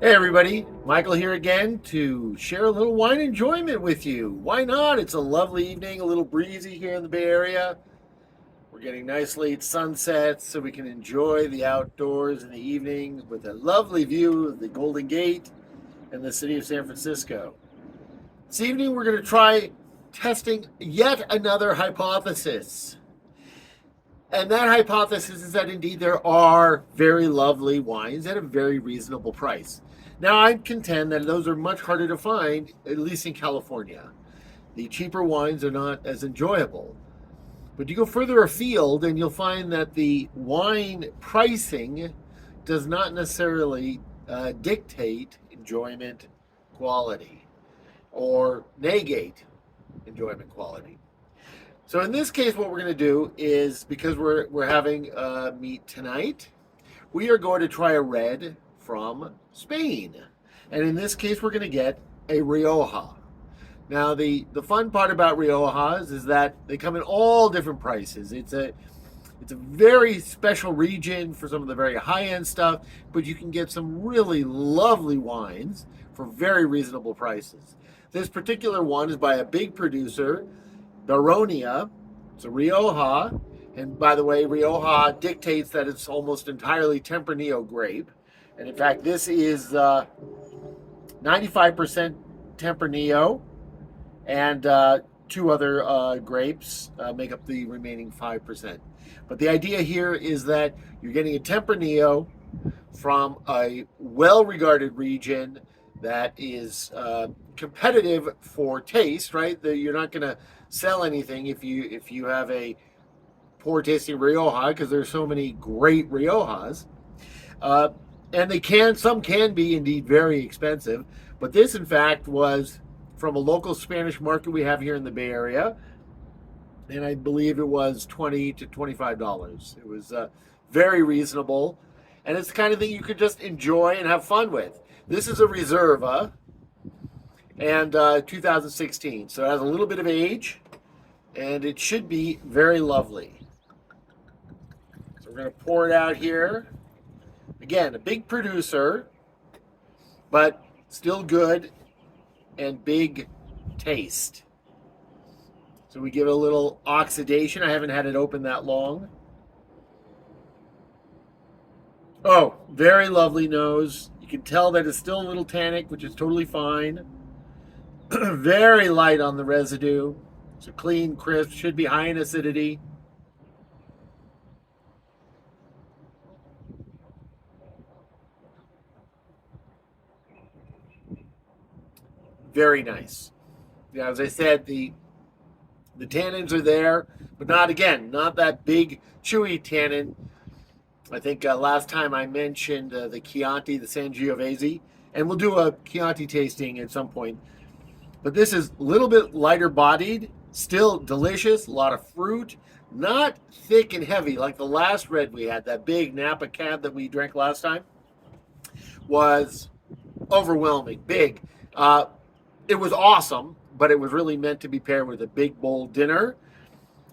Hey everybody, Michael here again to share a little wine enjoyment with you. Why not? It's a lovely evening, a little breezy here in the Bay Area. We're getting nice late sunsets so we can enjoy the outdoors in the evening with a lovely view of the Golden Gate and the city of San Francisco. This evening we're going to try testing yet another hypothesis. And that hypothesis is that indeed there are very lovely wines at a very reasonable price. Now, I contend that those are much harder to find, at least in California. The cheaper wines are not as enjoyable. But you go further afield and you'll find that the wine pricing does not necessarily dictate enjoyment quality or negate enjoyment quality. So in this case, what we're going to do is, because we're having meat tonight, we are going to try a red from Spain, and in this case, we're going to get a Rioja. Now, the fun part about Riojas is that they come in all different prices. It's a very special region for some of the very high end stuff, but you can get some really lovely wines for very reasonable prices. This particular one is by a big producer, Baronia. It's a Rioja. And by the way, Rioja dictates that it's almost entirely Tempranillo grape. And in fact, this is 95% Tempranillo, and two other grapes make up the remaining 5%. But the idea here is that you're getting a Tempranillo from a well-regarded region that is competitive for taste, right? You're not going to sell anything if you have a poor tasting Rioja, because there's so many great Riojas. And some can be indeed very expensive, but this in fact was from a local Spanish market we have here in the Bay Area, and I believe it was $20 to $25. It was very reasonable, and it's the kind of thing you could just enjoy and have fun with. This is a Riserva, and 2016, so it has a little bit of age, and it should be very lovely. So we're going to pour it out here. Again, a big producer, but still good and big taste. So we give it a little oxidation. I haven't had it open that long. Oh, very lovely nose. You can tell that it's still a little tannic, which is totally fine. Very light on the residue. It's a clean, crisp, should be high in acidity. Very nice. Yeah, as I said, the tannins are there, but not that big chewy tannin. I think last time I mentioned the Chianti, the Sangiovese, and we'll do a Chianti tasting at some point. But this is a little bit lighter bodied, still delicious, a lot of fruit, not thick and heavy like the last red we had, that big Napa Cab that we drank last time, was overwhelming, big. It was awesome, but it was really meant to be paired with a big bowl dinner.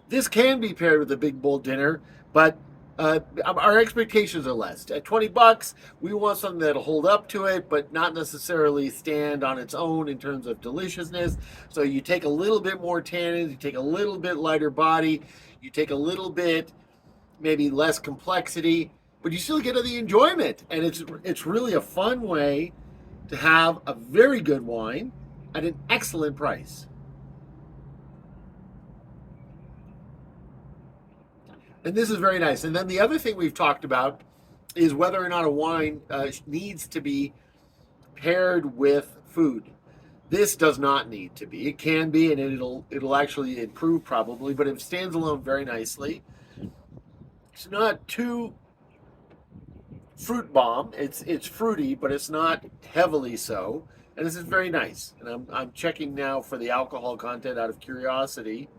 This can be paired with a big bowl dinner, but our expectations are less. At $20, we want something that'll hold up to it, but not necessarily stand on its own in terms of deliciousness. So you take a little bit more tannins, you take a little bit lighter body, you take a little bit maybe less complexity, but you still get the enjoyment. And it's really a fun way to have a very good wine at an excellent price. And this is very nice. And then the other thing we've talked about is whether or not a wine needs to be paired with food. This does not need to be. It can be, and it'll actually improve probably, but it stands alone very nicely. It's not too fruit bomb. It's fruity, but it's not heavily so. And this is very nice. And I'm checking now for the alcohol content out of curiosity.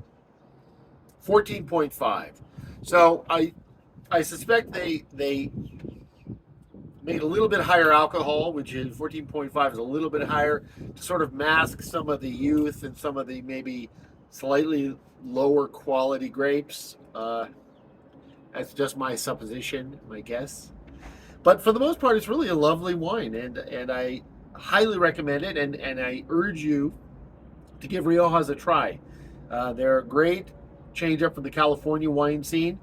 14.5. So I suspect they made a little bit higher alcohol, which is 14.5 is a little bit higher, to sort of mask some of the youth and some of the maybe slightly lower quality grapes. That's just my supposition, my guess. But for the most part, it's really a lovely wine, and I highly recommend it, and I urge you to give Riojas a try. They're a great change up from the California wine scene,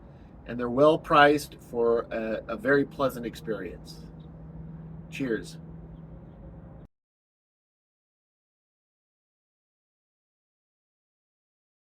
and they're well priced for a very pleasant experience. Cheers.